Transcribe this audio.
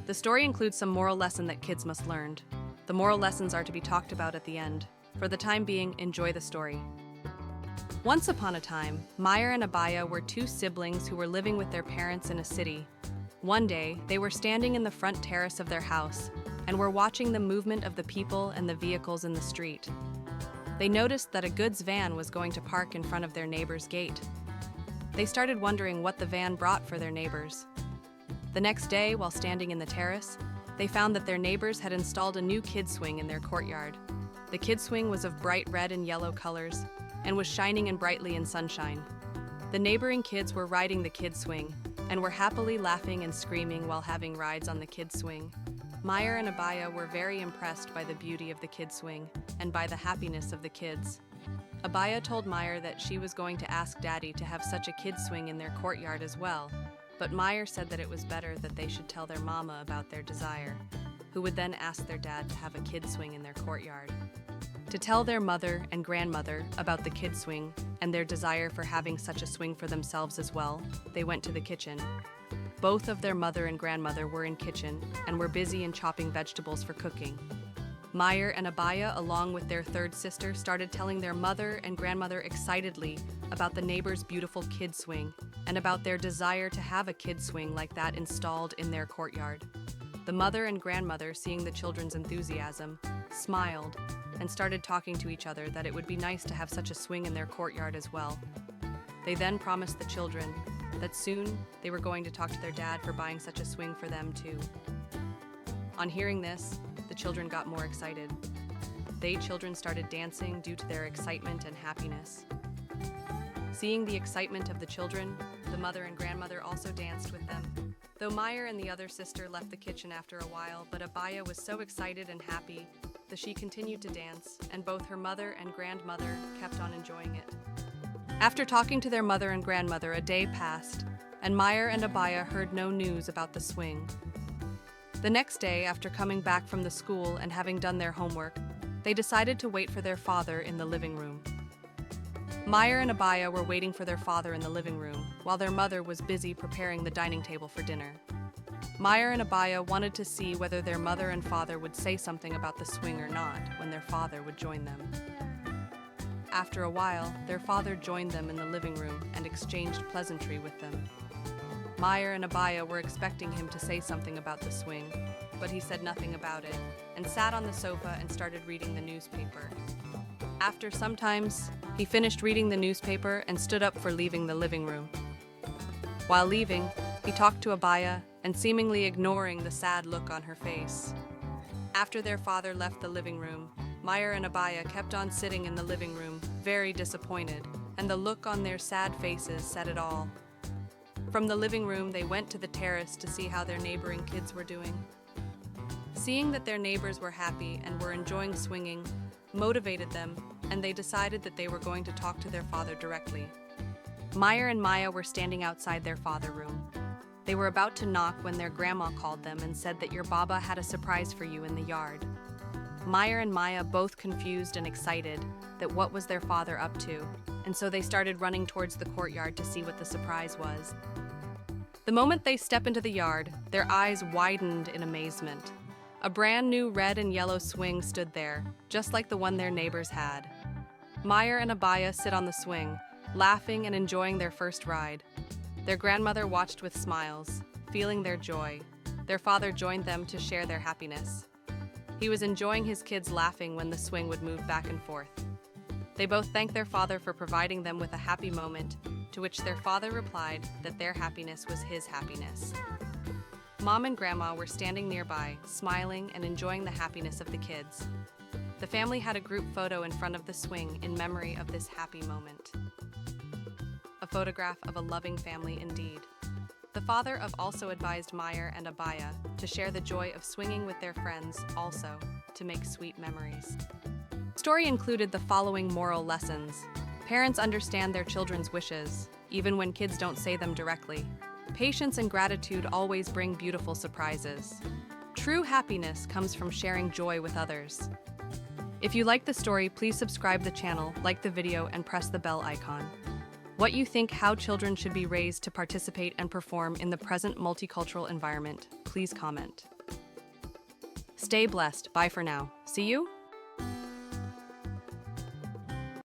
The story includes some moral lesson that kids must learn. The moral lessons are to be talked about at the end. For the time being, enjoy the story. Once upon a time, Maier and Abaya were two siblings who were living with their parents in a city. One day, they were standing in the front terrace of their house and were watching the movement of the people and the vehicles in the street. They noticed that a goods van was going to park in front of their neighbor's gate. They started wondering what the van brought for their neighbors. The next day, while standing in the terrace, they found that their neighbors had installed a new kid swing in their courtyard. The kid swing was of bright red and yellow colors and was shining and brightly in sunshine. The neighboring kids were riding the kid swing and were happily laughing and screaming while having rides on the kid swing. Maier and Abaya were very impressed by the beauty of the kid swing and by the happiness of the kids. Abaya told Maier that she was going to ask Daddy to have such a kid swing in their courtyard as well, but Maier said that it was better that they should tell their mama about their desire, who would then ask their dad to have a kid swing in their courtyard. To tell their mother and grandmother about the kid swing and their desire for having such a swing for themselves as well, they went to the kitchen. Both of their mother and grandmother were in kitchen and were busy in chopping vegetables for cooking. Maier and Abaya, along with their third sister, started telling their mother and grandmother excitedly about the neighbor's beautiful kid swing and about their desire to have a kid swing like that installed in their courtyard. The mother and grandmother, seeing the children's enthusiasm, smiled and started talking to each other that it would be nice to have such a swing in their courtyard as well. They then promised the children that soon they were going to talk to their dad for buying such a swing for them too. On hearing this, the children got more excited. They children started dancing due to their excitement and happiness. Seeing the excitement of the children, the mother and grandmother also danced with them. Though Maier and the other sister left the kitchen after a while, but Abaya was so excited and happy that she continued to dance, and both her mother and grandmother kept on enjoying it. After talking to their mother and grandmother, a day passed, and Maier and Abaya heard no news about the swing. The next day, after coming back from the school and having done their homework, they decided to wait for their father in the living room. Maier and Abaya were waiting for their father in the living room, while their mother was busy preparing the dining table for dinner. Maier and Abaya wanted to see whether their mother and father would say something about the swing or not when their father would join them. After a while, their father joined them in the living room and exchanged pleasantry with them. Maier and Abaya were expecting him to say something about the swing, but he said nothing about it and sat on the sofa and started reading the newspaper. After some time, he finished reading the newspaper and stood up for leaving the living room. While leaving, he talked to Abaya and seemingly ignoring the sad look on her face. After their father left the living room, Maier and Abaya kept on sitting in the living room, very disappointed, and the look on their sad faces said it all. From the living room, they went to the terrace to see how their neighboring kids were doing. Seeing that their neighbors were happy and were enjoying swinging motivated them, and they decided that they were going to talk to their father directly. Maier and Maya were standing outside their father room. They were about to knock when their grandma called them and said that your Baba had a surprise for you in the yard. Maier and Maya, both confused and excited that what was their father up to, and so they started running towards the courtyard to see what the surprise was. The moment they step into the yard, their eyes widened in amazement. A brand new red and yellow swing stood there, just like the one their neighbors had. Maier and Abaya sit on the swing, laughing and enjoying their first ride. Their grandmother watched with smiles, feeling their joy. Their father joined them to share their happiness. He was enjoying his kids laughing when the swing would move back and forth. They both thanked their father for providing them with a happy moment, to which their father replied that their happiness was his happiness. Mom and Grandma were standing nearby, smiling and enjoying the happiness of the kids. The family had a group photo in front of the swing in memory of this happy moment. A photograph of a loving family indeed. The father of also advised Maier and Abaya to share the joy of swinging with their friends, also to make sweet memories. The story included the following moral lessons. Parents understand their children's wishes, even when kids don't say them directly. Patience and gratitude always bring beautiful surprises. True happiness comes from sharing joy with others. If you like the story, please subscribe the channel, like the video, and press the bell icon. What you think how children should be raised to participate and perform in the present multicultural environment, please comment. Stay blessed. Bye for now. See you?